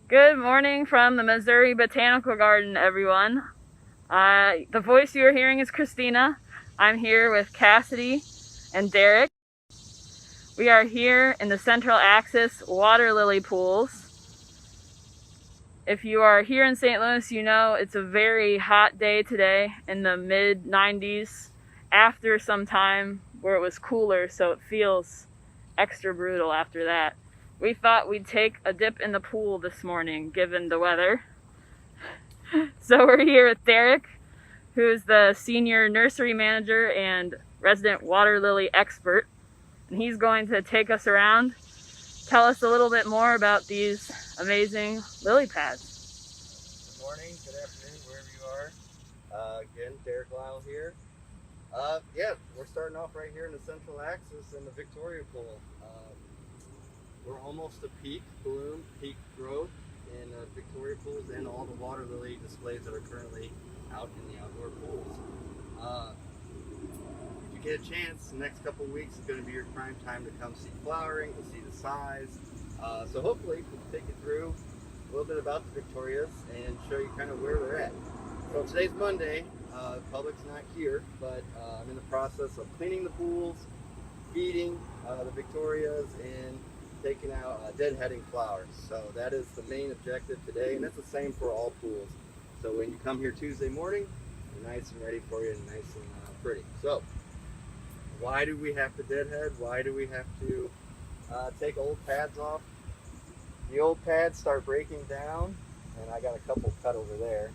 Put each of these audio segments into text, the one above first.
Good morning from the Missouri Botanical Garden, everyone. The voice you are hearing is Christina. I'm here with Cassidy and Derek. We are here in the Central Axis water lily pools. If you are here in St. Louis, you know it's a very hot day today in the mid 90s after some time where it was cooler, so it feels extra brutal after that. We thought we'd take a dip in the pool this morning given the weather. So we're here with Derek, who's the Senior Nursery Manager and resident water lily expert. And he's going to take us around, tell us a little bit more about these amazing lily pads. Good morning, good afternoon, wherever you are. Again, Derek Lyle here. Yeah, we're starting off right here in the Central Axis in the Victoria Pool. We're almost to peak bloom, peak growth in Victoria pools and all the water lily displays that are currently out in the outdoor pools. If you get a chance, the next couple of weeks is going to be your prime time to come see flowering, to see the size. So hopefully we'll take you through a little bit about the Victorias and show you kind of where they're at. So today's Monday, the public's not here, but I'm in the process of cleaning the pools, feeding the Victorias, and taking out deadheading flowers. So that is the main objective today, and that's the same for all pools. So when you come here Tuesday morning, they're nice and ready for you and nice and pretty. So why do we have to deadhead? Why do we have to take old pads off? The old pads start breaking down, and I got a couple cut over there.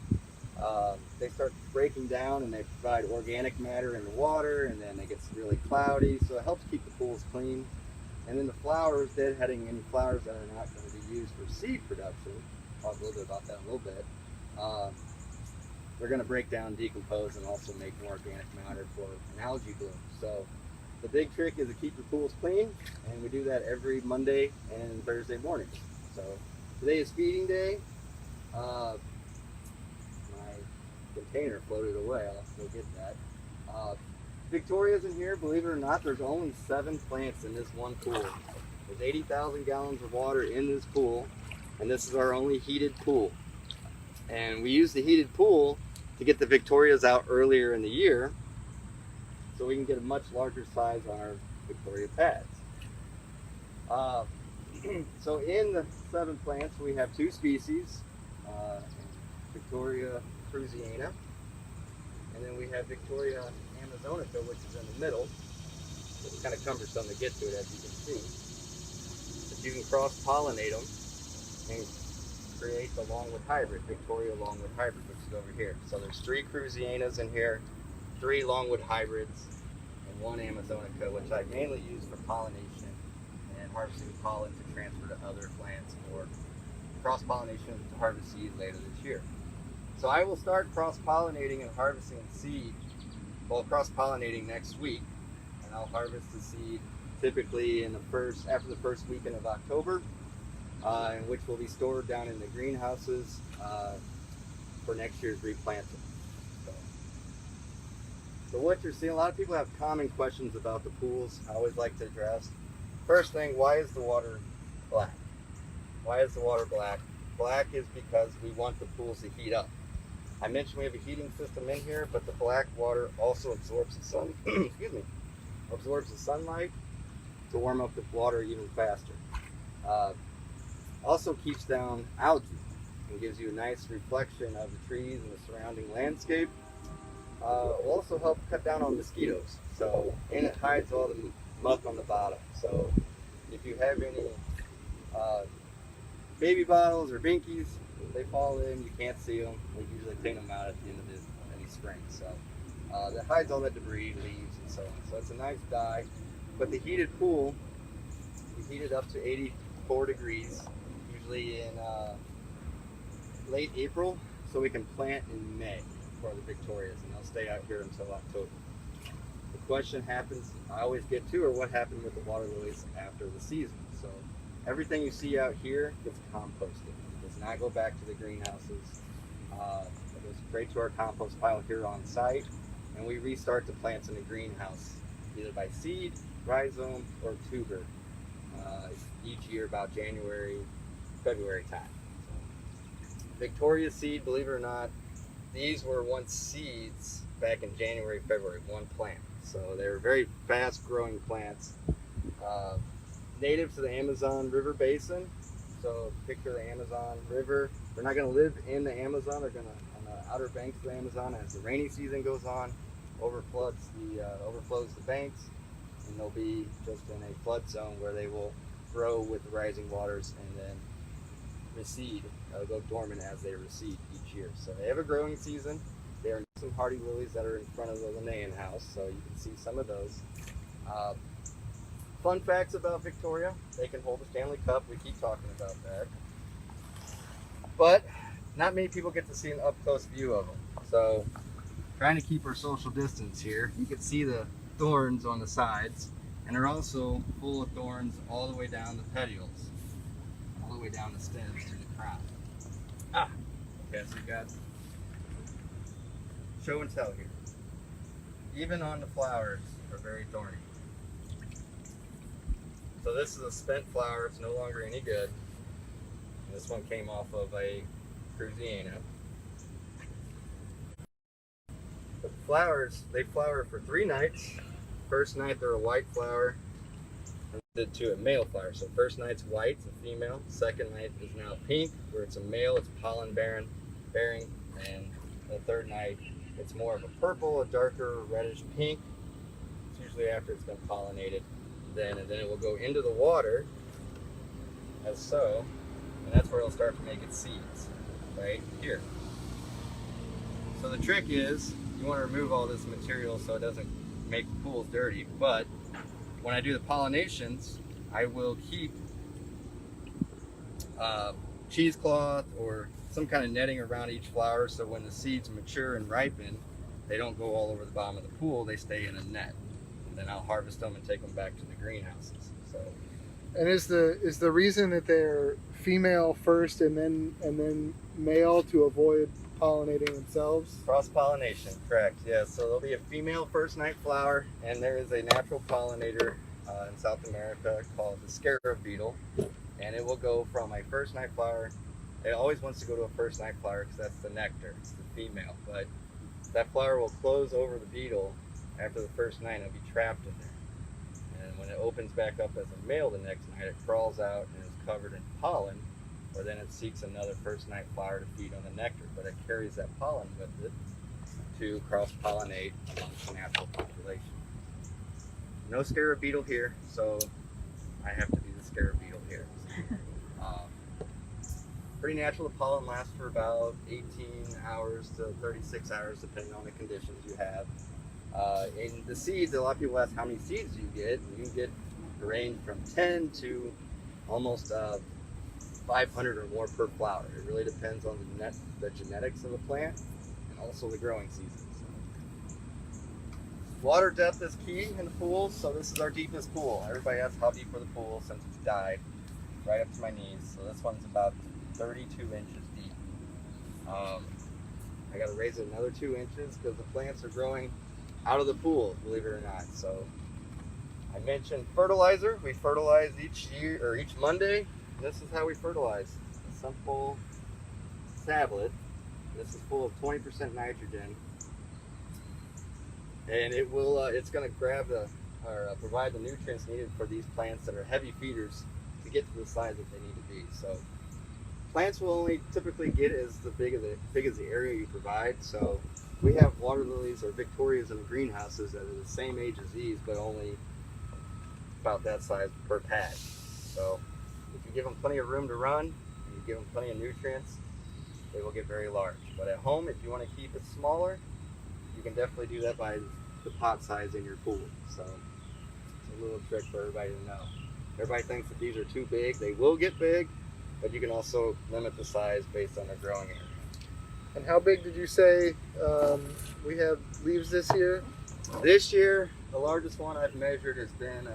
They start breaking down and they provide organic matter in the water, and then it gets really cloudy, so it helps keep the pools clean. And then the flowers, deadheading any flowers that are not going to be used for seed production, I'll talk a little bit about that in a little bit, they're going to break down, decompose, and also make more organic matter for an algae bloom. So the big trick is to keep your pools clean, and we do that every Monday and Thursday mornings. So today is feeding day. My container floated away. I'll have to go get that. Victoria's in here. Believe it or not, there's only 7 plants in this one pool. There's 80,000 gallons of water in this pool, and this is our only heated pool. And we use the heated pool to get the Victorias out earlier in the year, so we can get a much larger size on our Victoria pads. So in the 7 plants, we have 2 species, Victoria cruziana, and then we have Victoria amazonica, which is in the middle. It's kind of cumbersome to get to it, as you can see. But you can cross-pollinate them and create the longwood hybrid, Victoria longwood hybrid, which is over here. So there's 3 cruzianas in here, 3 longwood hybrids, and 1 amazonica, which I mainly use for pollination and harvesting pollen to transfer to other plants, or cross-pollination to harvest seed later this year. So I will start cross-pollinating and harvesting seed, well, cross-pollinating next week, and I'll harvest the seed typically after the first weekend of October, in which will be stored down in the greenhouses for next year's replanting. So what you're seeing, a lot of people have common questions about the pools I always like to address. First thing, why is the water black? Why is the water black? Black is because we want the pools to heat up. I mentioned we have a heating system in here, but the black water also absorbs the sun. Excuse me, absorbs the sunlight to warm up the water even faster. Also keeps down algae and gives you a nice reflection of the trees and the surrounding landscape. Will also help cut down on mosquitoes. So, and it hides all the muck on the bottom. So, if you have any baby bottles or binkies, they fall in, you can't see them. We usually clean them out at the end of any spring. So that hides all that debris, leaves, and so on. So it's a nice dye. But the heated pool, we heat it up to 84 degrees, usually in late April, so we can plant in May for the Victorias, and they'll stay out here until October. The question happens, I always get to, or what happened with the water lilies after the season. So everything you see out here gets composted. It does not go back to the greenhouses. It goes straight to our compost pile here on site, and we restart the plants in the greenhouse, either by seed, rhizome, or tuber, each year about January, February time. Victoria seed, believe it or not, these were once seeds back in January, February, one plant. So they're very fast growing plants. Native to the Amazon River Basin. So picture the Amazon River. They're not going to live in the Amazon. They're going to on the outer banks of the Amazon. As the rainy season goes on, overflows the banks, and they'll be just in a flood zone where they will grow with the rising waters and then recede. They'll go dormant as they recede each year. So they have a growing season. There are some hardy lilies that are in front of the Linnaean house, so you can see some of those. Fun facts about Victoria: they can hold a Stanley Cup. We keep talking about that, but not many people get to see an up-close view of them. So, trying to keep our social distance here, you can see the thorns on the sides, and they're also full of thorns all the way down the petioles, all the way down the stems to the crown. Okay, so you got show and tell here. Even on the flowers are very thorny. So this is a spent flower. It's no longer any good. And this one came off of a Cruziana. The flowers, they flower for 3 nights. First night they're a white flower. And to a male flower. So first night's white, it's a female. Second night is now pink, where it's a male, it's pollen bearing. And the third night, it's more of a purple, a darker reddish pink. It's usually after it's been pollinated. And then it will go into the water, as so, and that's where it'll start to make its seeds, right here. So the trick is, you want to remove all this material so it doesn't make the pools dirty, but when I do the pollinations, I will keep cheesecloth or some kind of netting around each flower, so when the seeds mature and ripen, they don't go all over the bottom of the pool, they stay in a net. Then I'll harvest them and take them back to the greenhouses. So, and is the reason that they're female first and then male to avoid pollinating themselves? Cross pollination, correct? Yeah. So there'll be a female first night flower, and there is a natural pollinator in South America called the scarab beetle, and it will go from a first night flower. It always wants to go to a first night flower because that's the nectar. It's the female, but that flower will close over the beetle. After the first night, it'll be trapped in there. And when it opens back up as a male the next night, it crawls out and is covered in pollen, or then it seeks another first night flower to feed on the nectar. But it carries that pollen with it to cross-pollinate amongst the natural population. No scarab beetle here, so I have to be the scarab beetle here. Pretty natural. The pollen lasts for about 18 hours to 36 hours, depending on the conditions you have. In the seeds, a lot of people ask how many seeds you get. You can get a range from 10 to almost 500 or more per flower. It really depends on the genetics of the plant and also the growing seasons. Water depth is key in the pools, so this is our deepest pool. Everybody asks how deep are the pools since it's died, right up to my knees. So this one's about 32 inches deep. I got to raise it another 2 inches because the plants are growing out of the pool, believe it or not. So I mentioned fertilizer. We fertilize each year or each Monday. This is how we fertilize. A simple tablet. This is full of 20% nitrogen, and it will. It's going to provide the nutrients needed for these plants that are heavy feeders to get to the size that they need to be. So plants will only typically get as big as the area you provide. So we have water lilies or Victorias in the greenhouses that are the same age as these, but only about that size per pad. So if you give them plenty of room to run, and you give them plenty of nutrients, they will get very large. But at home, if you want to keep it smaller, you can definitely do that by the pot size in your pool. So it's a little trick for everybody to know. Everybody thinks that these are too big. They will get big, but you can also limit the size based on their growing area. And how big did you say we have leaves this year? This year, the largest one I've measured has been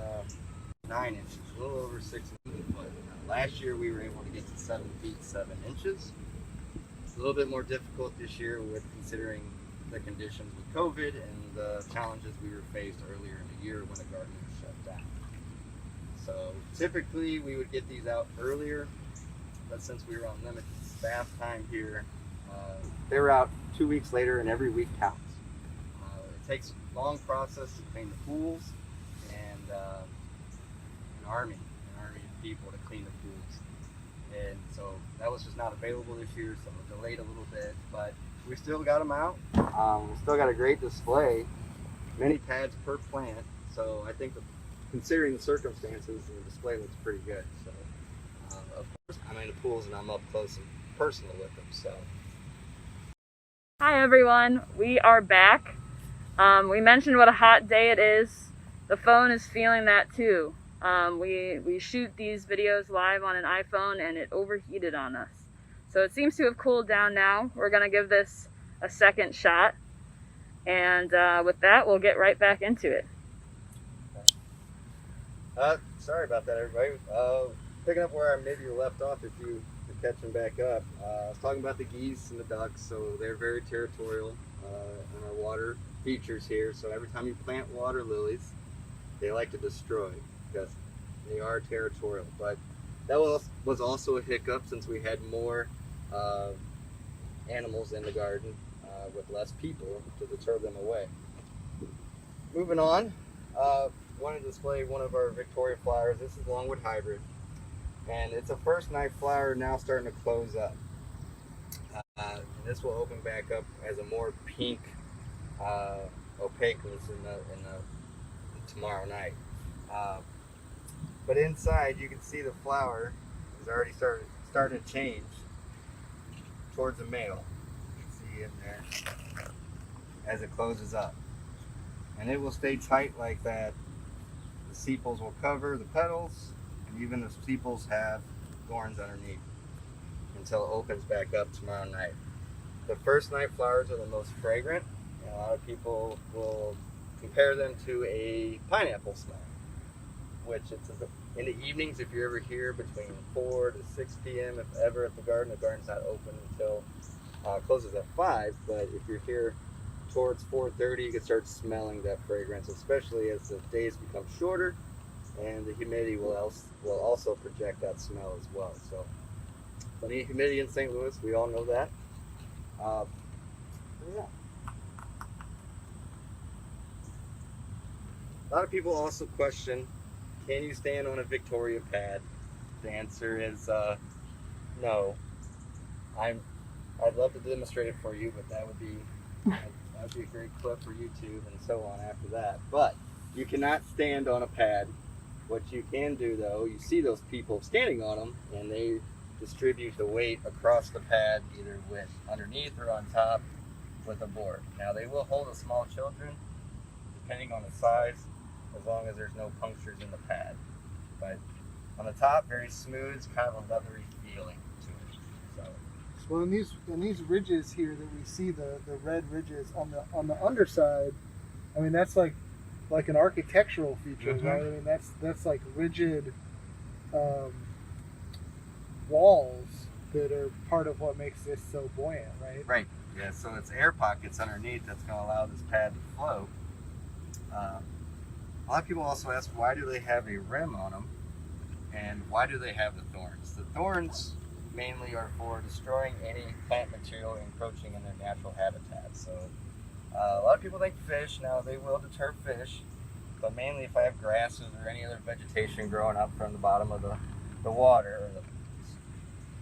9 inches, a little over 6 feet. But last year we were able to get to 7 feet 7 inches. It's a little bit more difficult this year with considering the conditions with COVID and the challenges we were faced earlier in the year when the garden was shut down. So typically we would get these out earlier, but since we were on limited bath time here. They're out 2 weeks later, and every week counts. It takes a long process to clean the pools, and an army of people to clean the pools. And so that was just not available this year, so it delayed a little bit, but we still got them out. We still got a great display, many pads per plant. So I think considering the circumstances, the display looks pretty good. So of course I'm in the pools and I'm up close and personal with them. So hi everyone, we are back. We mentioned what a hot day it is. The phone is feeling that too. We shoot these videos live on an iPhone and it overheated on us. So it seems to have cooled down now. We're gonna give this a second shot. And with that, we'll get right back into it. Sorry about that, everybody. Picking up where I maybe left off, if you're catching back up. I was talking about the geese and the ducks, so they're very territorial in our water features here. So every time you plant water lilies, they like to destroy because they are territorial. But that was also a hiccup since we had more animals in the garden with less people to deter them away. Moving on, want to display one of our Victoria flowers. This is longwood hybrid, and it's a first night flower now starting to close up. And this will open back up as a more pink opaqueness in the tomorrow night. But inside you can see the flower is already starting to change towards the male. You can see in there as it closes up. And it will stay tight like that. The sepals will cover the petals, and even the sepals have thorns underneath until it opens back up tomorrow night. The first night flowers are the most fragrant, and a lot of people will compare them to a pineapple smell, which it's in the evenings if you're ever here between 4 to 6 p.m. if ever at the garden's not open until closes at 5, but if you're here towards 4:30, you can start smelling that fragrance, especially as the days become shorter, and the humidity will also project that smell as well. So plenty of humidity in St. Louis, we all know that. Yeah. A lot of people also question, can you stand on a Victoria pad? The answer is no. I'd love to demonstrate it for you, but that would be a great clip for YouTube and so on after that. But you cannot stand on a pad. What you can do though, you see those people standing on them, and they distribute the weight across the pad, either with underneath or on top with a board. Now they will hold the small children, depending on the size, as long as there's no punctures in the pad. But on the top, very smooth, it's kind of a leathery feeling to it. So well, in these ridges here that we see, the red ridges on the underside, I mean that's like an architectural feature, right? I mean that's like rigid walls that are part of what makes this so buoyant, right? Right. Yeah. So it's air pockets underneath that's going to allow this pad to float. A lot of people also ask, why do they have a rim on them, and why do they have the thorns? The thorns mainly are for destroying any plant material encroaching in their natural habitat. So a lot of people think fish. Now they will deter fish, but mainly if I have grasses or any other vegetation growing up from the bottom of the water, or the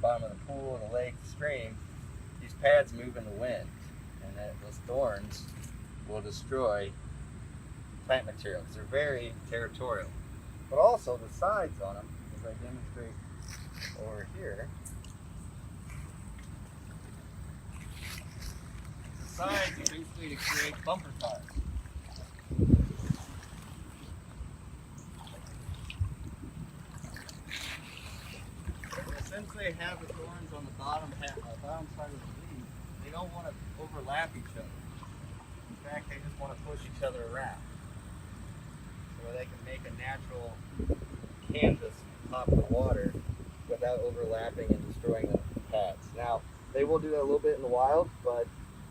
bottom of the pool, the lake, the stream, these pads move in the wind, and those thorns will destroy plant materials. They're very territorial. But also the sides on them, as I demonstrate over here, the sides are basically to create bumper cars. Since they have the thorns on the bottom side of the leaf, they don't want to overlap each other. In fact, they just want to push each other around, so they can make a natural canvas on top of the water without overlapping and destroying the pads. Now, they will do that a little bit in the wild,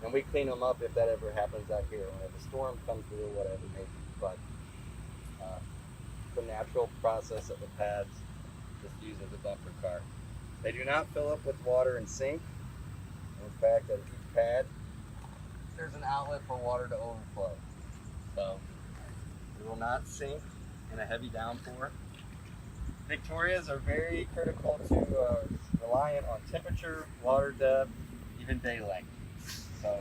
and we clean them up if that ever happens out here, when a storm comes through or whatever maybe. But the natural process of the pads just used as a bumper car. They do not fill up with water and sink. In fact, at each pad, there's an outlet for water to overflow. So it will not sink in a heavy downpour. Victorias are very critical to reliant on temperature, water depth, even day length. So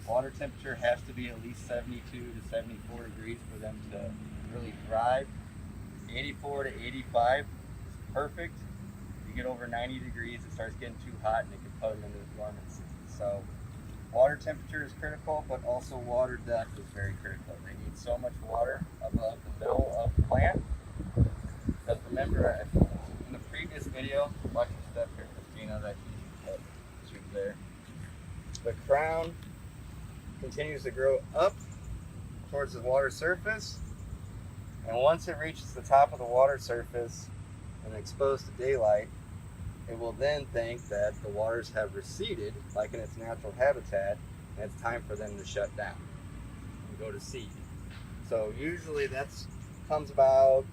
water temperature has to be at least 72 to 74 degrees for them to really thrive. 84 to 85 is perfect. You get over 90 degrees, it starts getting too hot and it can put them into dormancy. So water temperature is critical, but also water depth is very critical. They need so much water above the middle of the plant. Because remember, in the previous video, watch your step here, Christina, that she was there. The crown continues to grow up towards the water surface, and once it reaches the top of the water surface and exposed to daylight, it will then think that the waters have receded, like in its natural habitat, and it's time for them to shut down and go to seed. So usually that comes about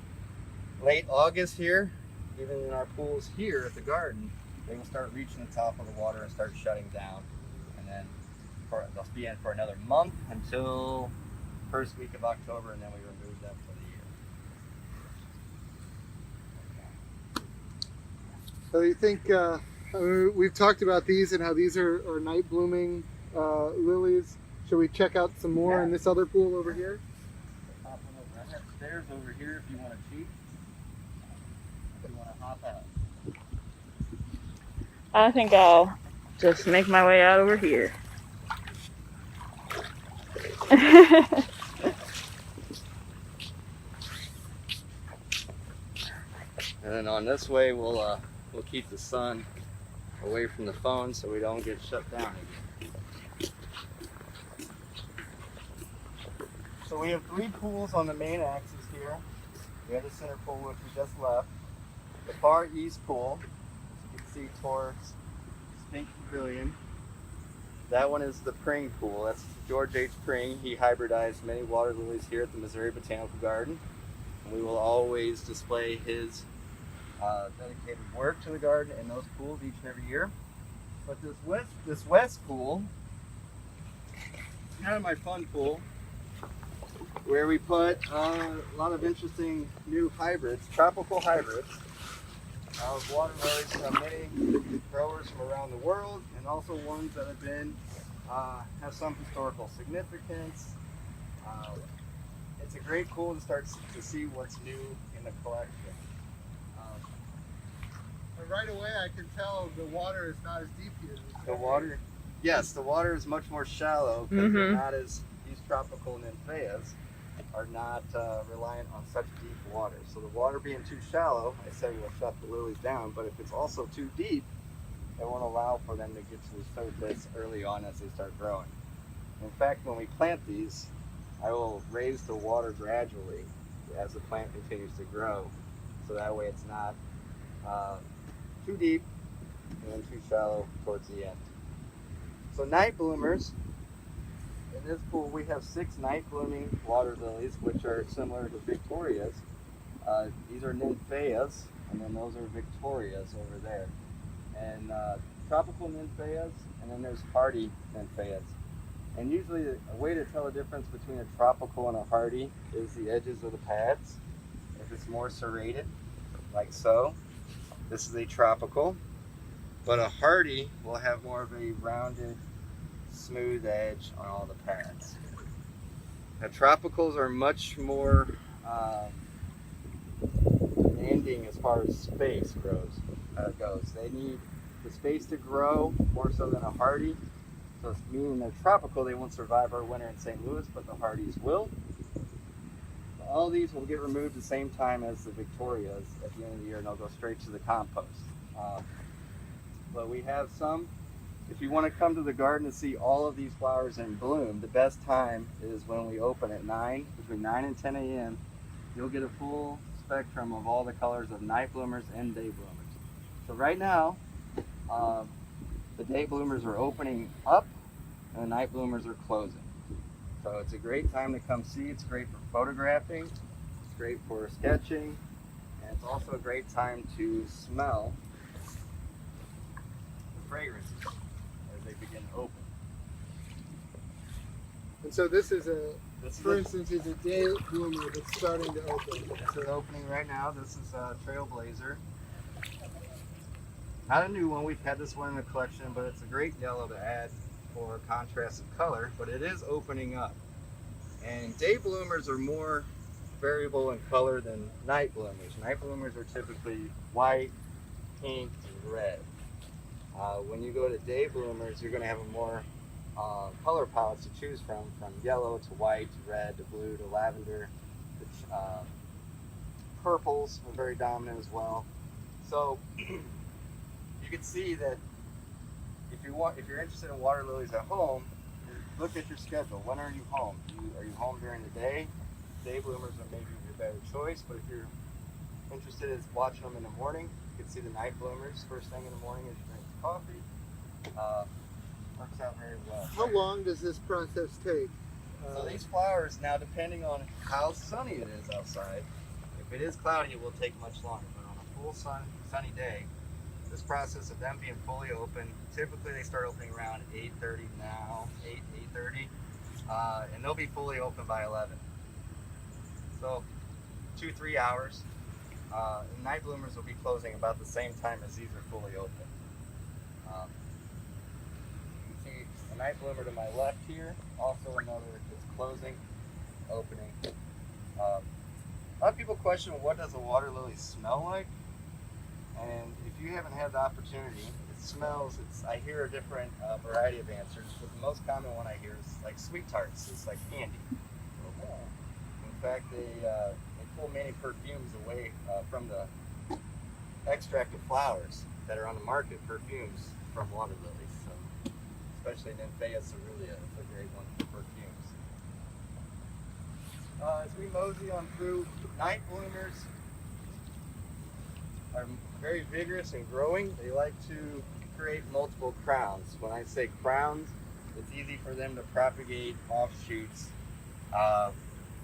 late August here. Even in our pools here at the garden, they will start reaching the top of the water and start shutting down. And then they'll be in for another month until first week of October, and then we remove them for the year. So you think, I mean, we've talked about these and how these are night blooming lilies. Should we check out some more in this other pool over here? Hop on over. I have stairs over here if you want to cheat. If you want to hop out. I think I'll just make my way out over here. And then on this way, we'll keep the sun away from the phone so we don't get shut down again. So we have 3 pools on the main axis here. We have the center pool, which we just left. The far east pool, as you can see towards Stink Pavilion. That one is the Pring pool. That's George H. Pring. He hybridized many water lilies here at the Missouri Botanical Garden. And we will always display his dedicated work to the garden in those pools each and every year. But this west pool, kind of my fun pool, where we put a lot of interesting new hybrids, tropical hybrids of water lilies from many growers from around the world, and also ones that have been have some historical significance. It's a great pool to start to see what's new in the collection. Right away, I can tell the water is not as deep here. The water, yes, the water is much more shallow because they're not as, these tropical nymphaeas are not reliant on such deep water. So the water being too shallow, I say we'll shut the lilies down, but if it's also too deep, it won't allow for them to get to the surface early on as they start growing. In fact, when we plant these, I will raise the water gradually as the plant continues to grow, so that way it's not too deep and then too shallow towards the end. So night bloomers, in this pool we have 6 night blooming water lilies, which are similar to Victorias. These are nymphaeas, and then those are Victorias over there. And tropical nymphaeas, and then there's hardy nymphaeas. And usually a way to tell the difference between a tropical and a hardy is the edges of the pads. If it's more serrated, like so, this is a tropical. But a hardy will have more of a rounded, smooth edge on all the pads. Now, tropicals are much more demanding as far as space goes. They need the space to grow more so than a hardy. So meaning they're tropical, they won't survive our winter in St. Louis, but the hardies will. All these will get removed the same time as the Victorias at the end of the year, and they'll go straight to the compost. But we have some. If you want to come to the garden to see all of these flowers in bloom, the best time is when we open at 9, between 9 and 10 a.m. You'll get a full spectrum of all the colors of night bloomers and day bloomers. So right now, the day bloomers are opening up and the night bloomers are closing. So it's a great time to come see. It's great for photographing, it's great for sketching, and it's also a great time to smell And so this is for is instance, is a day bloomer that's starting to open. it's an opening right now. This is a Trailblazer. Not a new one. We've had this one in the collection, but it's a great yellow to add for contrast of color. But it is opening up. And day bloomers are more variable in color than night bloomers. Night bloomers are typically white, pink, and red. When you go to day bloomers, you're going to have a more color palettes to choose from yellow to white to red to blue to lavender. Purples are very dominant as well. So you can see that if you're interested in water lilies at home, look at your schedule. When are you home? Are you home during the day? Day bloomers are maybe your better choice, but if you're interested in watching them in the morning, you can see the night bloomers first thing in the morning as you drink coffee. Works out very well. How long does this process take? So these flowers, now depending on how sunny it is outside, if it is cloudy, it will take much longer, but on a full sunny day, this process of them being fully open, typically they start opening around 8:30 now, 8:30, and they'll be fully open by 11. So 2-3 hours. And night bloomers will be closing about the same time as these are fully open. You can see a night bloomer to my left here, also another that's closing, opening. A lot of people question, what does a water lily smell like? And if you haven't had the opportunity, it smells, I hear a different variety of answers, but the most common one I hear is like sweet tarts. It's like candy. In fact, they pull many perfumes away from the extract of flowers that are on the market, perfumes from water lilies. So, especially Nymphaea cerulean, it's a great one for perfumes. As we mosey on through, night bloomers are very vigorous and growing. They like to create multiple crowns. When I say crowns, it's easy for them to propagate offshoots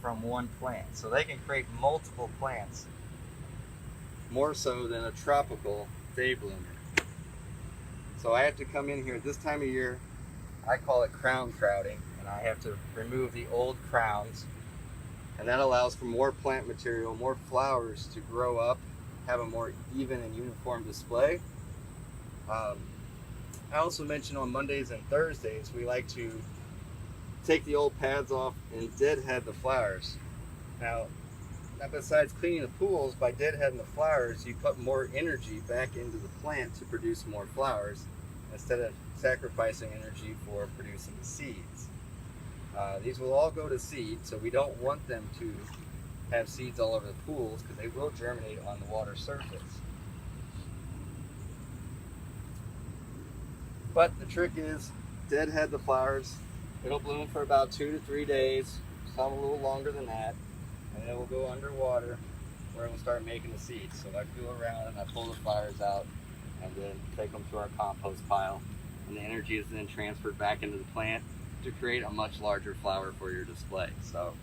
from one plant. So they can create multiple plants, more so than a tropical day bloomer. So I have to come in here at this time of year, I call it crown crowding, and I have to remove the old crowns, and that allows for more plant material, more flowers to grow up, have a more even and uniform display. I also mentioned on Mondays and Thursdays, we like to take the old pads off and deadhead the flowers. Now besides cleaning the pools, by deadheading the flowers, you put more energy back into the plant to produce more flowers instead of sacrificing energy for producing seeds. These will all go to seed, so we don't want them to have seeds all over the pools because they will germinate on the water surface. But the trick is deadhead the flowers. It'll bloom for about 2 to 3 days, some a little longer than that, and then it will go underwater where it will start making the seeds. So I feel around and I pull the flowers out and then take them to our compost pile, and the energy is then transferred back into the plant to create a much larger flower for your display. So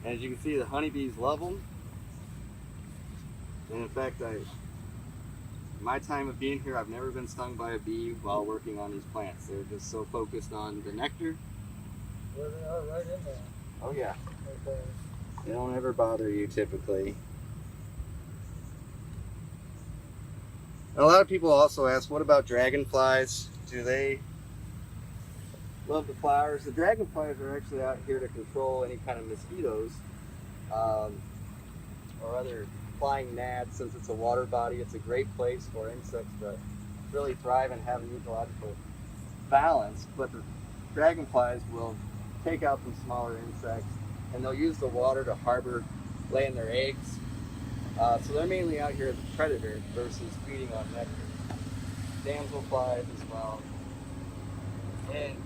as you can see, the honeybees love them. And in fact, my time of being here, I've never been stung by a bee while working on these plants. They're just so focused on the nectar. Where they are, right in there. Oh yeah. Okay. They don't ever bother you typically. And a lot of people also ask, what about dragonflies? Do they love the flowers? The dragonflies are actually out here to control any kind of mosquitoes or other flying gnats. Since it's a water body, it's a great place for insects to really thrive and have an ecological balance. But the dragonflies will take out some smaller insects, and they'll use the water to harbor, laying their eggs. So they're mainly out here as a predator versus feeding on nectar. Damselflies as well. And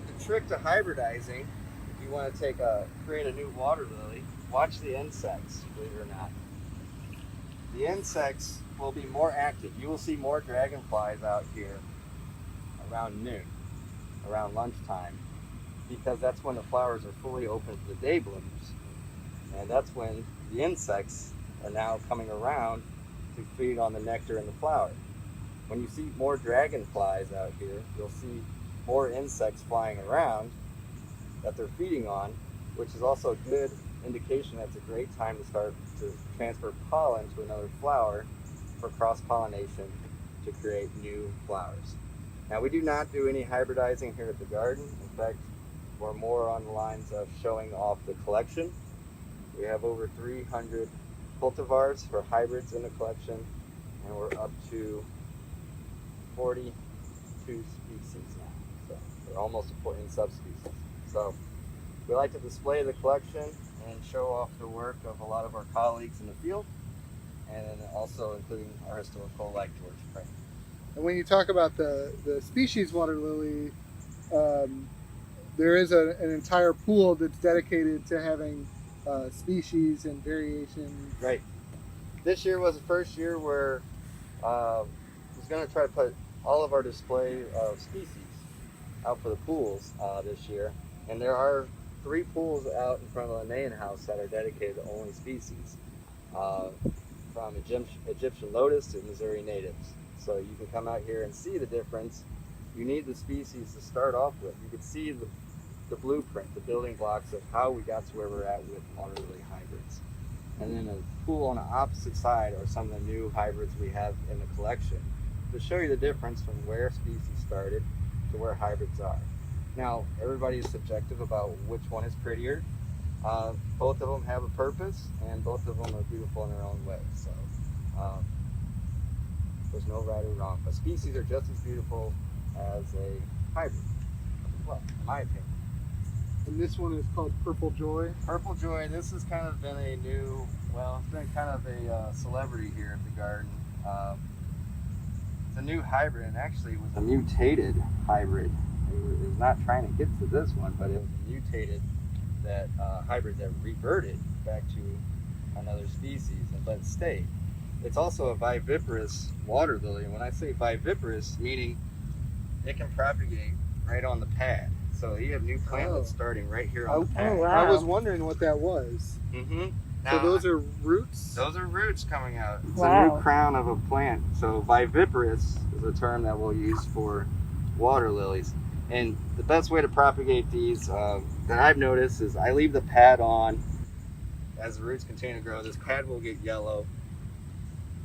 the trick to hybridizing, if you want to create a new water lily, watch the insects, believe it or not. The insects will be more active. You will see more dragonflies out here around noon, around lunchtime, because that's when the flowers are fully open for the day bloomers. And that's when the insects are now coming around to feed on the nectar in the flower. when you see more dragonflies out here, you'll see more insects flying around that they're feeding on, which is also a good indication that's a great time to start to transfer pollen to another flower for cross-pollination to create new flowers. Now, we do not do any hybridizing here at the garden. In fact, we're more on the lines of showing off the collection. We have over 300 cultivars for hybrids in the collection, and we're up to 42 species now. So we're almost in subspecies. So we like to display the collection and show off the work of a lot of our colleagues in the field, and also including our historical like George Crane. And when you talk about the species water lily, there is an entire pool that's dedicated to having species and variations. Right. This year was the first year where I was going to try to put all of our display of species out for the pools this year. And there are 3 pools out in front of the Linnaean house that are dedicated to only species, from Egyptian lotus to Missouri natives. So you can come out here and see the difference. You need the species to start off with. You can see the blueprint, the building blocks of how we got to where we're at with water lily hybrids. And then a pool on the opposite side are some of the new hybrids we have in the collection to show you the difference from where species started to where hybrids are. Now, everybody is subjective about which one is prettier. Both of them have a purpose, and both of them are beautiful in their own way. So there's no right or wrong, but species are just as beautiful as a hybrid, well, in my opinion. And this one is called Purple Joy. Purple Joy, this has kind of been a new, well, it's been kind of a celebrity here at the garden. It's a new hybrid, and actually it was a mutated hybrid. It was not trying to get to this one, but it was a mutated hybrid that reverted back to another species, but stayed. It's also a viviparous water lily, and when I say viviparous, meaning it can propagate right on the pad. So you have new plantlets starting right here on the pad. Oh, wow. I was wondering what that was. Mm-hmm. So those are roots? Those are roots coming out. It's a Wow. new crown of a plant. So viviparous is a term that we'll use for water lilies. And the best way to propagate these that I've noticed is I leave the pad on as the roots continue to grow. This pad will get yellow.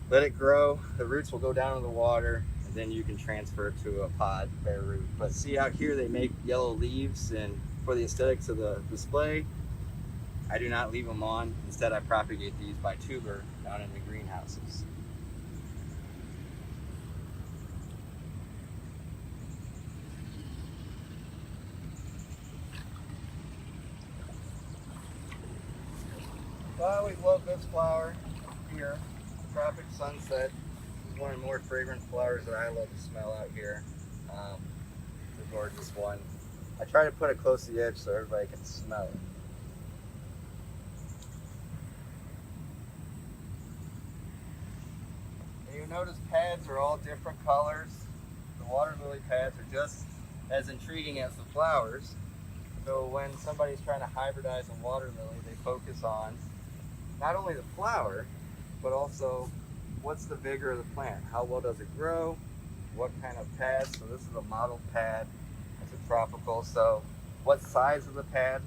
Let it grow. The roots will go down in the water, and then you can transfer it to a pod, bare root. But see out here, they make yellow leaves, and for the aesthetics of the display, I do not leave them on. Instead, I propagate these by tuber down in the greenhouses. So I always love this flower here, Tropic Sunset. This is one of the more fragrant flowers that I love to smell out here. It's a gorgeous one. I try to put it close to the edge so everybody can smell it. And you notice pads are all different colors. The water lily pads are just as intriguing as the flowers. So when somebody's trying to hybridize a water lily, they focus on not only the flower, but also what's the vigor of the plant? How well does it grow? What kind of pad? So this is a model pad. It's a tropical. So what size of the pad?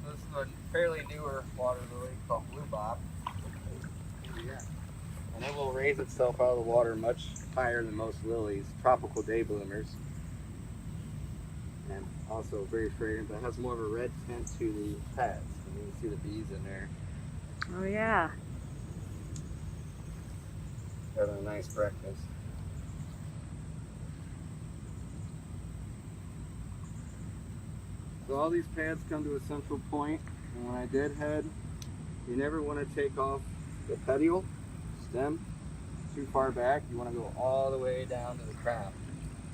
This is a fairly newer water lily called Blue Bob. And it will raise itself out of the water much higher than most lilies, tropical day bloomers. And also very fragrant, but it has more of a red tint to the pads. And you can see the bees in there. Oh, yeah. Having a nice breakfast. So all these pads come to a central point, and when I deadhead, you never want to take off the petiole stem too far back. You want to go all the way down to the crown,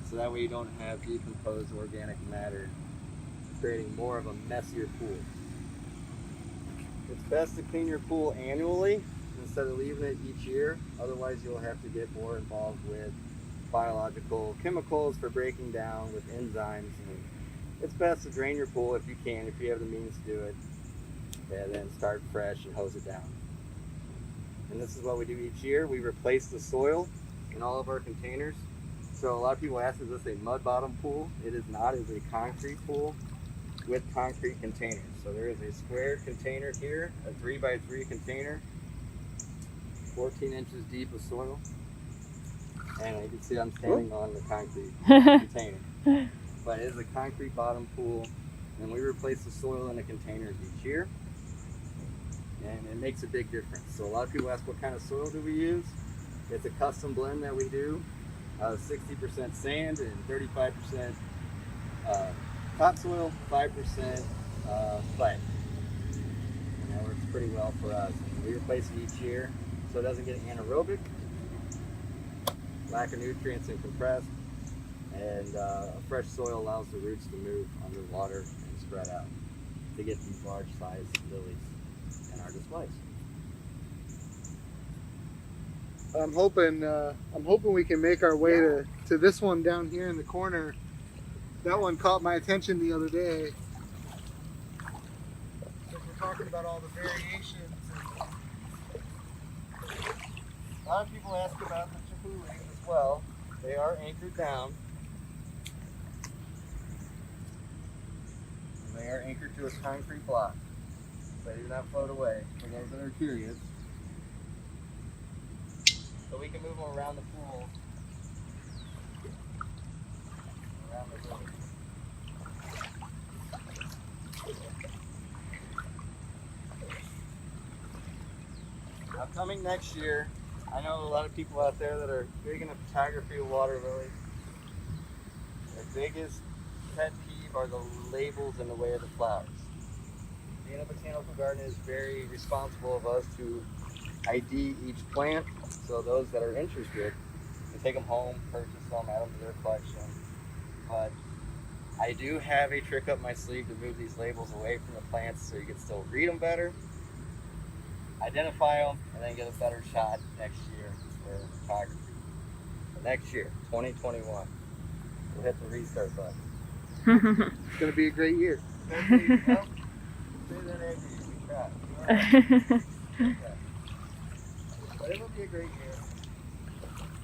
so that way you don't have decomposed organic matter creating more of a messier pool. It's best to clean your pool annually instead of leaving it each year. Otherwise you'll have to get more involved with biological chemicals for breaking down with enzymes. And it's best to drain your pool if you can, if you have the means to do it, and then start fresh and hose it down. And this is what we do each year. We replace the soil in all of our containers. So a lot of people ask, is this a mud bottom pool? It is not. It is a concrete pool with concrete containers. So there is a square container here, a 3x3 container, 14 inches deep of soil. And you can see I'm standing on the concrete container. But it is a concrete bottom pool, and we replace the soil in the containers each year. And it makes a big difference. So a lot of people ask, what kind of soil do we use? It's a custom blend that we do, 60% sand and 35% topsoil, 5% clay. And that works pretty well for us. And we replace it each year so it doesn't get anaerobic, lack of nutrients and compressed, and fresh soil allows the roots to move underwater and spread out to get these large sized lilies in our displays. I'm hoping we can make our way to this one down here in the corner. That one caught my attention the other day. So we're talking about all the variations. A lot of people ask about the chipol as well. They are anchored down. They are anchored to a concrete block. They do not float away, for those that are curious. So we can move them around the pool, around the room. Now coming next year, I know a lot of people out there that are big into photography of water lilies. Their biggest pet peeve are the labels in the way of the flowers. Being a botanical garden is very responsible of us to ID each plant, so those that are interested can take them home, purchase them, add them to their collection. But I do have a trick up my sleeve to move these labels away from the plants so you can still read them better, identify them, and then get a better shot next year for photography. So next year, 2021, we'll hit the restart button. It's going to be a great year. Say that every year. We try. But it'll be a great year.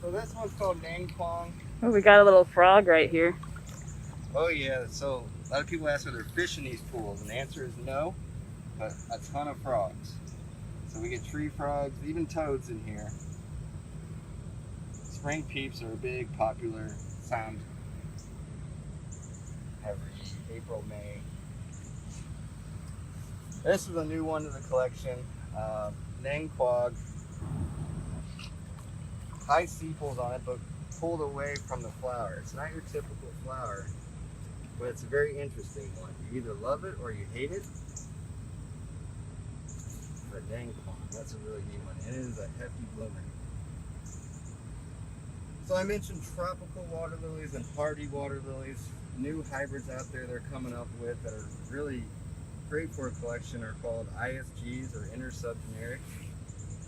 So this one's called Nang Kwang. Oh, we got a little frog right here. Oh yeah, so a lot of people ask are there fish in these pools, and the answer is no, but a ton of frogs. So we get tree frogs, even toads in here. Spring peeps are a big popular sound every April, May. This is a new one to the collection, Nang Kwang. High sepals on it, but pulled away from the flower. It's not your typical flower, but it's a very interesting one. You either love it or you hate it. But Nang Kwang, that's a really neat one. And it is a hefty bloomer. So I mentioned tropical water lilies and hardy water lilies. New hybrids out there they're coming up with that are really great for a collection are called ISGs, or intersubgeneric,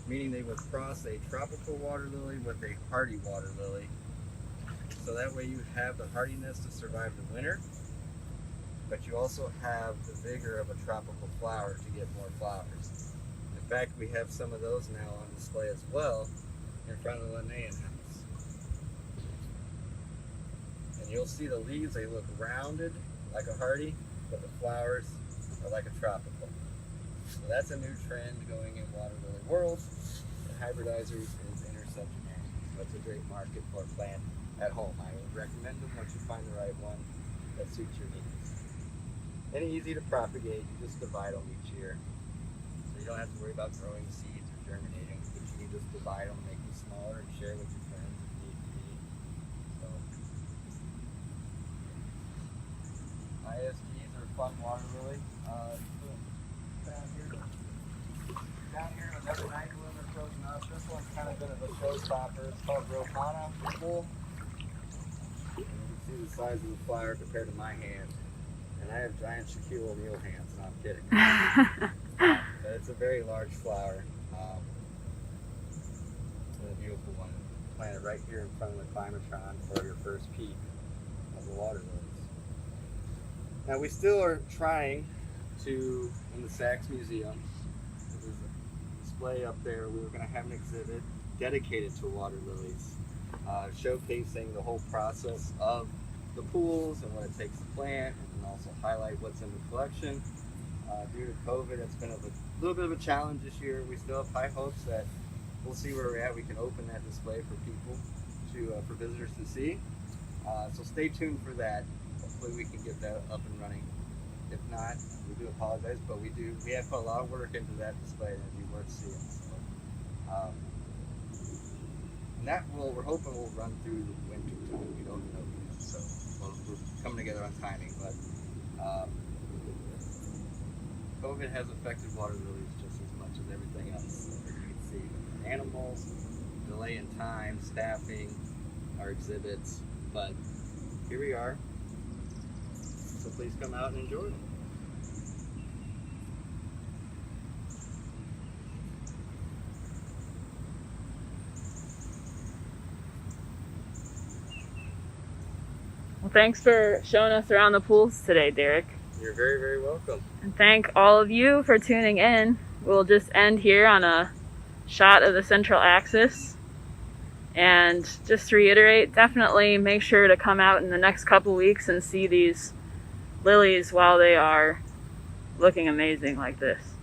meaning they would cross a tropical water lily with a hardy water lily. So that way you have the hardiness to survive the winter, but you also have the vigor of a tropical flower to get more flowers. In fact, we have some of those now on display as well in front of the Linnaean house. And you'll see the leaves, they look rounded like a hardy, but the flowers are like a tropical. So that's a new trend going in water lily world. And hybridizers is intersubgeneric. That's a great market for a plant at home. I would recommend them once you find the right one that suits your needs. And easy to propagate. You just divide them each year. So you don't have to worry about growing seeds or germinating, but you can just divide them, make them smaller, and share with your friends if need be. So ISGs are fun water lily. Down here, another night bloomer frozen up. This one's kind of been a showstopper. It's called Rohana Bull. And you can see the size of the flower compared to my hand. And I have giant Shaquille O'Neal hands, and I'm kidding. But it's a very large flower. And a beautiful one. Plant it right here in front of the climatron for your first peek of the water lilies. Now we still are trying to, in the Sachs Museum, display up there. We were going to have an exhibit dedicated to water lilies, showcasing the whole process of the pools and what it takes to plant, and then also highlight what's in the collection. Due to COVID, it's been a little bit of a challenge this year. We still have high hopes that we'll see where we're at. We can open that display for people for visitors to see. So stay tuned for that. Hopefully we can get that up and running. If not, we do apologize, but we have put a lot of work into that display, and it'd be worth seeing. So, and that we're hoping will run through the winter time. We don't know yet, so we're coming together on timing. But COVID has affected water lilies just as much as everything else. As you can see, with animals, delay in time, staffing, our exhibits, but here we are. So please come out and enjoy them. Well, thanks for showing us around the pools today, Derek. You're very, very welcome. And thank all of you for tuning in. We'll just end here on a shot of the central axis. And just to reiterate, definitely make sure to come out in the next couple weeks and see these lilies while they are looking amazing like this.